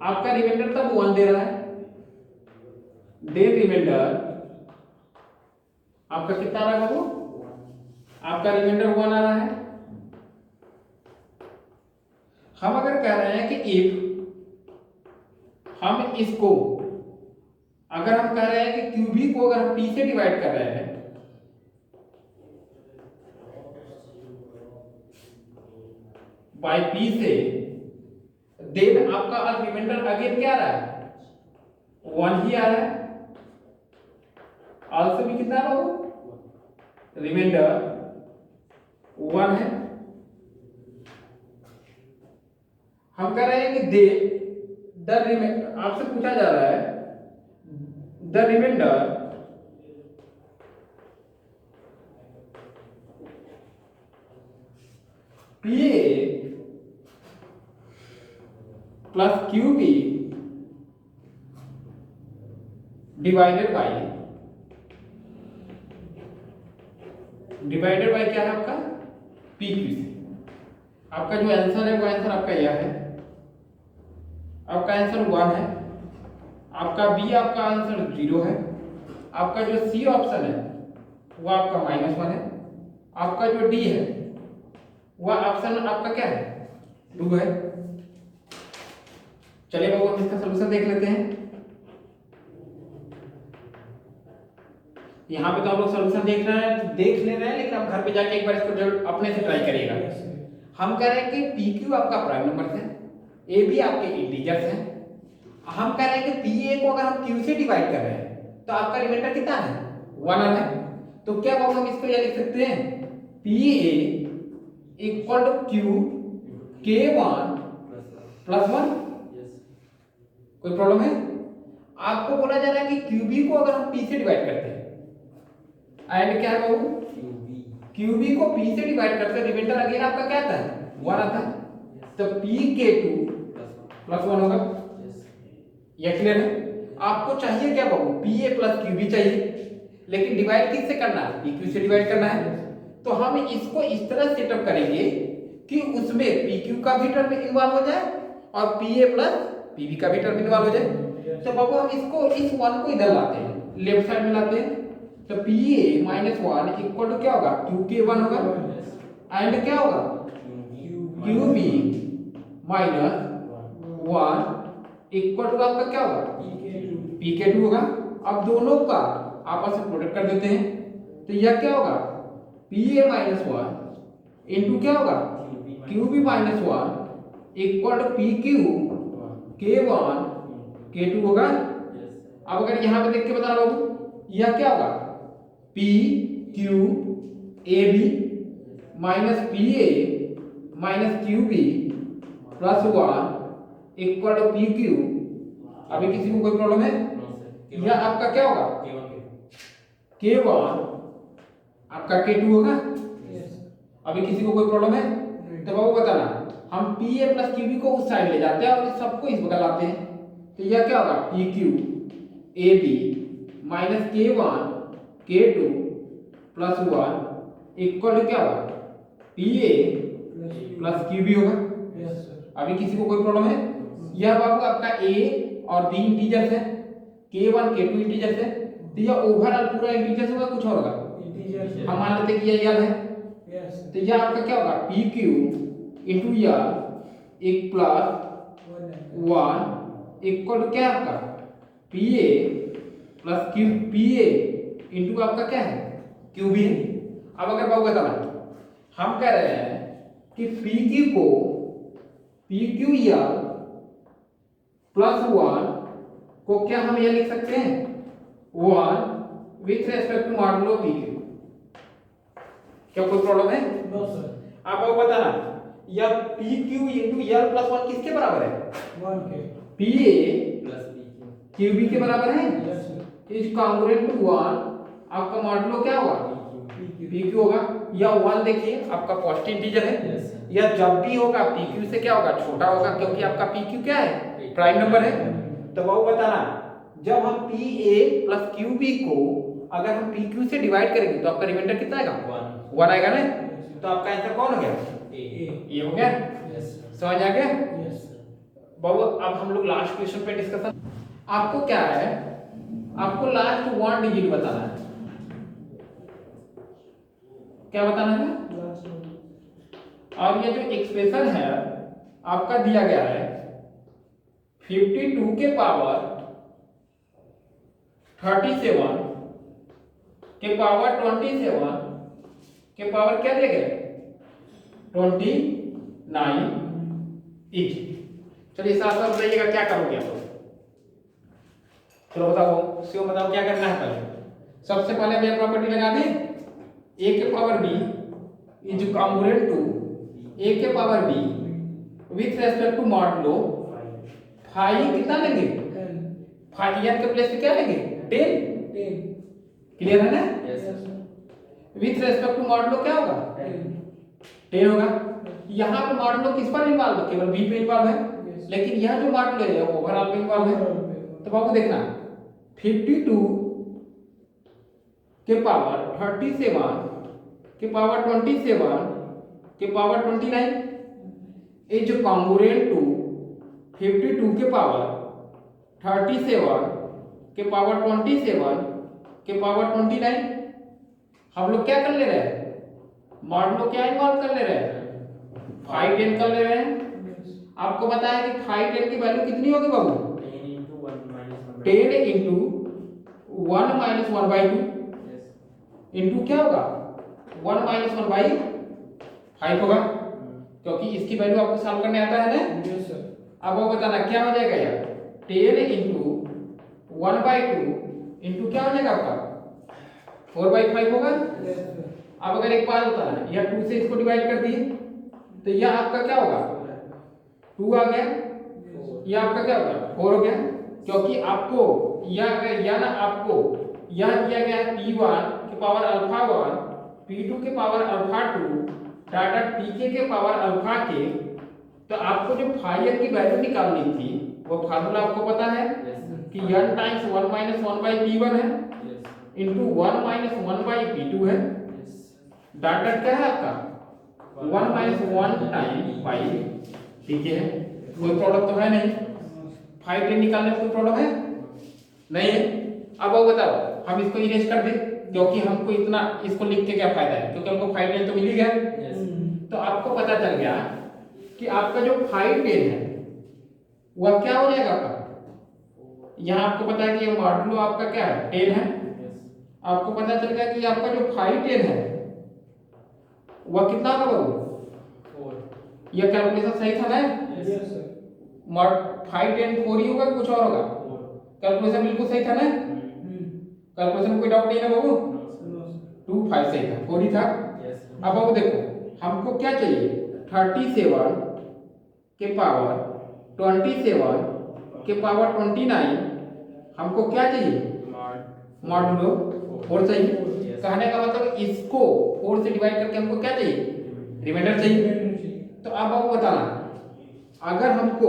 आपका रिमाइंडर तब 1 दे रहा है। देन रिमाइंडर आपका कितना आ रहा है बाबू? आपका रिमाइंडर 1 आ रहा है। हम अगर कह रहे हैं कि इफ हम इसको अगर हम कह रहे हैं कि क्यूबी को अगर हम पी से डिवाइड कर रहे हैं बाय पी से, देन आपका रिमाइंडर अगेन क्या आ रहा है, 1 ही आ रहा है। आंसर भी कितना है बाबू, रिमाइंडर 1 है। हम कह रहे हैं कि दे द रिमाइंडर, आपसे पूछा जा रहा है the remainder p a plus q b divided by क्या है आपका, पी क्यू से। आपका जो आंसर है वो आंसर आपका यह है, आपका आंसर 1 है। आपका बी आपका आंसर 0 है। आपका जो सी ऑप्शन है वो आपका -1 है। आपका जो डी है वह ऑप्शन आपका क्या है, 2 है। चलिए बाबू हम इसका सलूशन देख लेते हैं। यहाँ पे तो आप लोग सलूशन देख ले रहे हैं, लेकिन आप घर पे जाके एक बार इसको जरूर अपने से ट्राई करिएगा। हम कह रहे हैं कि पी क्यू आपका प्राइम नंबर है, ए बी आपके इंटीजर्स हैं। हम कह रहे हैं कि पी ए को अगर हम क्यू से डिवाइड कर रहे हैं तो आपका रिमाइंडर कितना है, 1 है। तो क्या बाबू हम इसको यह लिख सकते हैं, p a equal to q के 1 प्लस 1। कोई प्रॉब्लम है? आपको बोला जा रहा है कि क्यूबी को अगर हम पी से डिवाइड करते हैं, एंड क्या है बाबू, क्यूबी को पी से डिवाइड करते हैं, रिमाइंडर अगेन आपका क्या आता है, 1 आता है। तो पी के 2 प्लस 1 होगा। यह क्लियर है? आपको चाहिए क्या बाबू, पी ए प्लस क्यूबी चाहिए, लेकिन डिवाइड किससे करना है, पी क्यू से डिवाइड करना है। तो हम इसको इस तरह सेटअप करेंगे कि उसमें पी क्यू का भी टर्म इन्वॉल्व हो जाए और पी ए प्लस पीबी का भी टर्म इन्वॉल्व हो जाए। तो बाबू हम इसको इस 1 को इधर लाते हैं, लेफ्ट साइड में लाते हैं। तो पी ए -1 इक्वल टू क्या होगा, क्यू के 1 होगा, एंड क्या होगा, क्यू बी -1 इक्वल टू आपका क्या होगा, पी के 2 होगा। अब दोनों का आपस में प्रोडक्ट कर देते हैं, तो यह क्या होगा, पी ए -1 इंटू क्या होगा, q b -1 equal to p q के 1 के 2 होगा। अब अगर यहां पे देख के बताना बाबू, यह क्या होगा, p q a b minus p a minus q b plus 1 equal to p q. अभी किसी को कोई प्रॉब्लम है? यह आपका क्या होगा, K1 आपका K2 होगा। अभी किसी को कोई प्रॉब्लम है? तो बाबू बताना, हम p a plus q b को उस साइड ले जाते हैं और इस सबको इस बगल लाते हैं। तो यह क्या होगा, p q a b minus K1 K2 plus 1 equal to क्या होगा, p a plus q b होगा। अभी किसी को कोई प्रॉब्लम है? यह बाबू आपका ए और बी इंटीजर्स है, K1 K2 इंटीजर्स है। तो यह ओवरऑल पूरा इंटीजर्स होगा, कुछ और होगा, हम मान लेते हैं कि यह यल है। तो यह आपका क्या होगा, पी क्यू इंटू यल एक प्लस 1 इक्वल टू क्या है आपका, P a plus Q, P A into आपका क्या है, क्यू बी है। अब अगर बाबू बताना, हम कह रहे हैं कि पी क्यू को पी क्यू यल प्लस 1 को क्या हम यह लिख सकते हैं, 1 with respect to modulo p q. क्या कोई प्रॉब्लम है? No sir. आप लोग बताना, यह p q into l plus 1 किसके बराबर है, 1 के p a plus q b के बराबर है। Yes sir. Is congruent to 1, आपका मॉडुलो क्या होगा, पी क्यू होगा। यह 1 देखिए आपका पॉजिटिव इंटीजर है, यस सर। यह जब भी होगा पी क्यू से क्या होगा, छोटा होगा, क्योंकि आपका पी क्यू क्या है, प्राइम नंबर है। तो वो बताना, जब हम p a plus q b को अगर हम पी क्यू से डिवाइड करेंगे तो आपका रिमाइंडर कितना आएगा, 1 आएगा ना। तो आपका आंसर कौन हो गया, ये हो गया। यस समझ आ गया यस बाबू? अब हम लोग लास्ट क्वेश्चन पे डिस्कशन, आपको क्या है, आपको लास्ट 1 डिजिट बताना है। क्या बताना है? और ये जो एक्सप्रेशन है आपका दिया गया है 52 के पावर 37 के पावर 27 के पावर क्या दिया गया 29 इज। चलिए साथ साथ बताइएगा क्या करोगे आप लोग। चलो बताओ शिव बताओ क्या करना है। पहले सबसे पहले हम प्रॉपर्टी लगा दें a के power b is congruent to a के power b with respect to modulo phi कितना लेंगे फाई n के प्लेस पे क्या लेंगे 10। क्लियर है ना। विथ रेस्पेक्ट टू मॉडुलो क्या होगा 10 होगा। यहाँ पे मॉडुलो किस पर इन्वॉल्व है केवल b पे इन्वॉल्व है, लेकिन यह जो मॉडुलो है वो ओवरऑल पे इन्वॉल्व है। तो बाबू देखना 52 के पावर 37 के पावर 27 के पावर 29 इज कॉन्ग्रुएंट टू 52 के पावर 37 के पावर 27 के पावर 29। हम लोग क्या कर ले रहे हैं मॉडुलो क्या इन्वॉल्व कर ले रहे हैं 5 10 कर ले रहे हैं। आपको पता है कि 5 10 की वैल्यू कितनी होगी बाबू 10 इंटू 1 माइनस 1 बाई 2 इंटू क्या होगा 1 माइनस 1 बाई 5 होगा, क्योंकि इसकी वैल्यू आपको सॉल्व करने आता है ना। अब वो बताना क्या हो जाएगा यार 10 इंटू 1 बाई 2 इंटू क्या हो जाएगा आपका 4 बाई 5 होगा। अब अगर एक बात बताना यह 2 से इसको डिवाइड कर दिए तो यह आपका क्या होगा 2 आ गया, यह आपका क्या होगा 4 हो गया, क्योंकि आपको यह ना आपको यह दिया गया है p1 के पावर अल्फा 1 p2 के पावर अल्फा 2 डाटा pk के पावर अल्फा k। तो आपको जो फाई n की वैल्यू निकालनी थी वो फार्मूला आपको पता है कि n times 1 minus 1 by p1 है इंटू 1 माइनस 1 बाई p2 है। डाटा क्या है आपका 1 माइनस 1 टाइम बाई pk है। कोई प्रोडक्ट तो है नहीं, 5 10 निकालने में कोई प्रॉब्लम है नहीं है। अब वो बताओ हम इसको इरेज कर दें, क्योंकि हमको इतना इसको लिख के क्या फायदा है, क्योंकि हमको 5 10 तो मिल ही गया। तो आपको पता चल गया कि आपका जो 5 10 है वह क्या हो जाएगा आपका। यहाँ आपको पता है कि ये मॉडुलो आपका क्या है 10 है। आपको पता चल गया कि आपका जो 5 10 है वह कितना होगा बाबू। यह कैलकुलेशन सही था ना। 5 10 4 ही होगा कुछ और होगा। कैलकुलेशन बिल्कुल सही था ना। कैलकुलेशन में कोई डाउट नहीं है बाबू 2 5 सही था 4 ही था। अब बाबू देखो हमको क्या चाहिए 37 के पावर 27 के पावर 29 हमको क्या चाहिए मॉडुलो 4 चाहिए। कहने का मतलब इसको 4 से डिवाइड करके हमको क्या चाहिए रिमाइंडर चाहिए। तो अब आपको बताना अगर हमको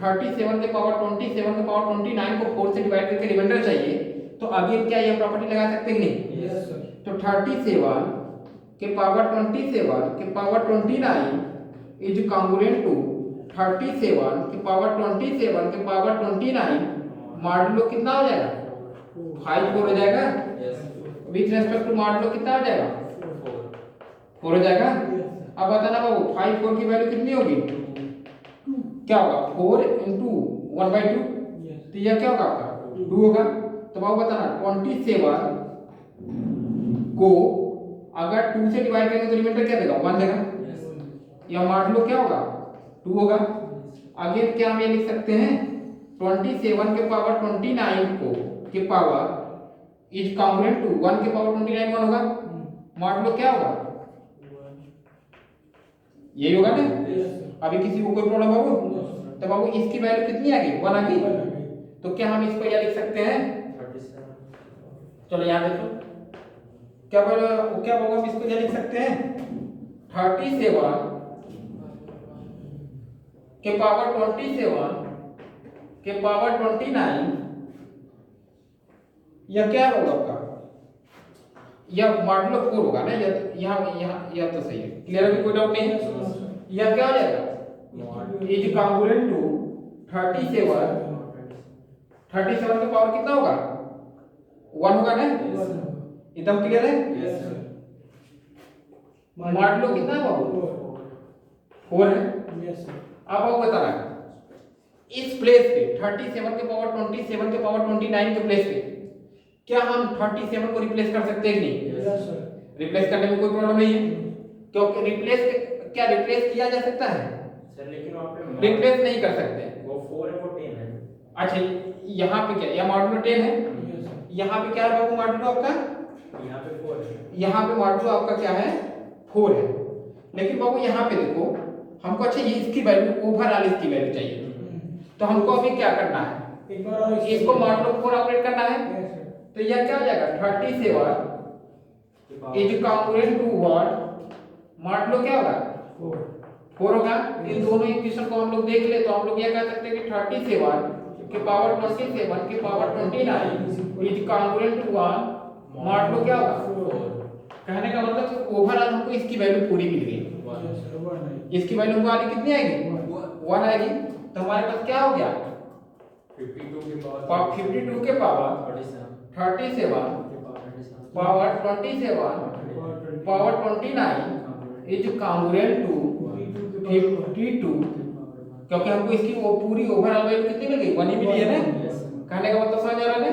37 के पावर 27 के पावर 29 को 4 से डिवाइड करके रिमाइंडर चाहिए तो अगेन क्या ये प्रॉपर्टी लगा सकते हैं नहीं। तो 37 के पावर 27 के पावर 29 इज कॉन्ग्रुएंट टू 37 के पावर 27 के पावर 29 मॉडुलो कितना हो जाएगा 5 4 हो जाएगा। विथ रेस्पेक्ट टू मॉडुलो कितना हो जाएगा 4 हो जाएगा। अब बताना बाबू 5 4 की वैल्यू कितनी होगी क्या होगा 4 इंटू 1 बाई 2। तो यह क्या होगा आपका 2 होगा। तो बाबू बताना 27 को अगर 2 से डिवाइड करेंगे तो रिमाइंडर क्या देगा 1 देगा। यह मॉडुलो क्या होगा 2 होगा। आगे क्या हम ये लिख सकते हैं 27 के पावर 29 को के पावर इज कॉन्ग्रुएंट टू 1 के पावर 29 1 होगा। मॉडुलो क्या होगा यही होगा ना। अभी किसी को कोई प्रॉब्लम होगा तो बाबू इसकी वैल्यू कितनी आ गई 1 आ गई। तो क्या हम इसको यह लिख सकते हैं चलो यहाँ देखो क्या बाबू हम इसको यह लिख सकते हैं 37 के पावर 27 के पावर 29 यह क्या होगा आपका यह मॉडुलो 4 होगा ना। यह तो सही है। क्लियर है कोई डाउट नहीं है। यह क्या हो जाएगा इज कॉन्ग्रुएंट टू 37 के पावर कितना होगा 1 होगा ना। एकदम क्लियर है। मॉडुलो कितना है बाबू 4 है। अब आपको बताना इस प्लेस पे 37 के पावर 27 के पावर 29 के प्लेस पे क्या हम 37 को रिप्लेस कर सकते हैं कि नहीं? Yes sir. रिप्लेस करने में कोई प्रॉब्लम नहीं है, क्योंकि रिप्लेस किया जा सकता है, सर लेकिन वहाँ पे रिप्लेस नहीं कर सकते। वो 4 है वो 10 है। अच्छा, यहाँ पे क्या, यह मॉड्यूलो 10 है, यस सर। यहाँ पे क्या है बाबू मॉड्यूलो आपका? यहाँ पे 4 है। यहाँ पे मॉड्यूलो आपका क्या है? 4 है। लेकिन बाबू यहाँ पे देखो, हमको अच्छा ये इसकी वैल्यू, ओवरऑल इसकी वैल्यू चाहिए, तो हमको अभी क्या करना है? एक बार और इसको मॉड्यूलो 4 ऑपरेट करना है। Yes sir. तो यह क्या हो जाएगा? 37 is congruent to what? Modulo क्या होगा? 4 होगा। इन दोनों इक्वेशन को हम लोग देख ले तो हम लोग ये कह सकते हैं कि 37 के पावर 27 के power 29 is congruent to what? Modulo क्या होगा? 4। कहने का मतलब ओवरऑल हमको इसकी वैल्यू पूरी मिल गई। यस सर 1 है। इसकी वैल्यू हमको आगे कितनी आएगी? 1 आएगी। तो हमारे पास क्या हो गया? 52 के पावर 52 के power 37 power 27 power 29 is congruent to 52, क्योंकि हमको इसकी वो पूरी ओवरऑल वैल्यू कितनी मिल गई? 1 ही मिली है ना। कहने का मतलब समझ आ रहा है ना?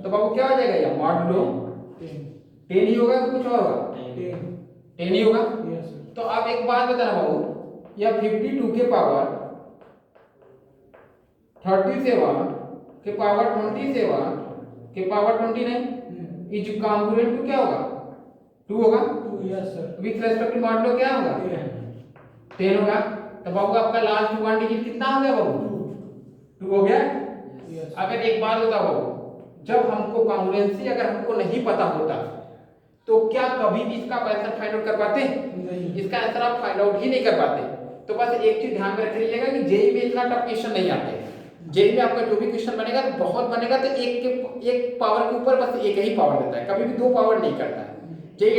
तो बाबू क्या हो जाएगा? ये मॉड्यूलो 10 ही होगा कि कुछ और होगा? 10 ही होगा। तो आप एक बात बताना बाबू, यह 52 के पावर 37 के पावर 27 के पावर 29 इज कांग्रुएंट टू क्या होगा? 2 होगा। विथ रेस्पेक्ट टू मॉड्यूलो क्या होगा? 10 होगा। तो बाबू आपका लास्ट 1 डिजिट कितना हो गया बाबू? 2 हो गया। अगर एक बात बताओ बाबू, जब हमको कांग्रुएंसी अगर हमको नहीं पता होता तो क्या कभी भी इसका आंसर फाइंड आउट कर पाते? इसका आंसर आप फाइंड आउट ही नहीं कर पाते। तो बस एक चीज ध्यान में रखिएगा कि जेई में इतना टफ क्वेश्चन नहीं आते। जेई में आपका जो भी क्वेश्चन बनेगा तो बहुत बनेगा तो एक पावर के ऊपर बस एक ही पावर देता है, कभी भी 2 पावर नहीं करता है।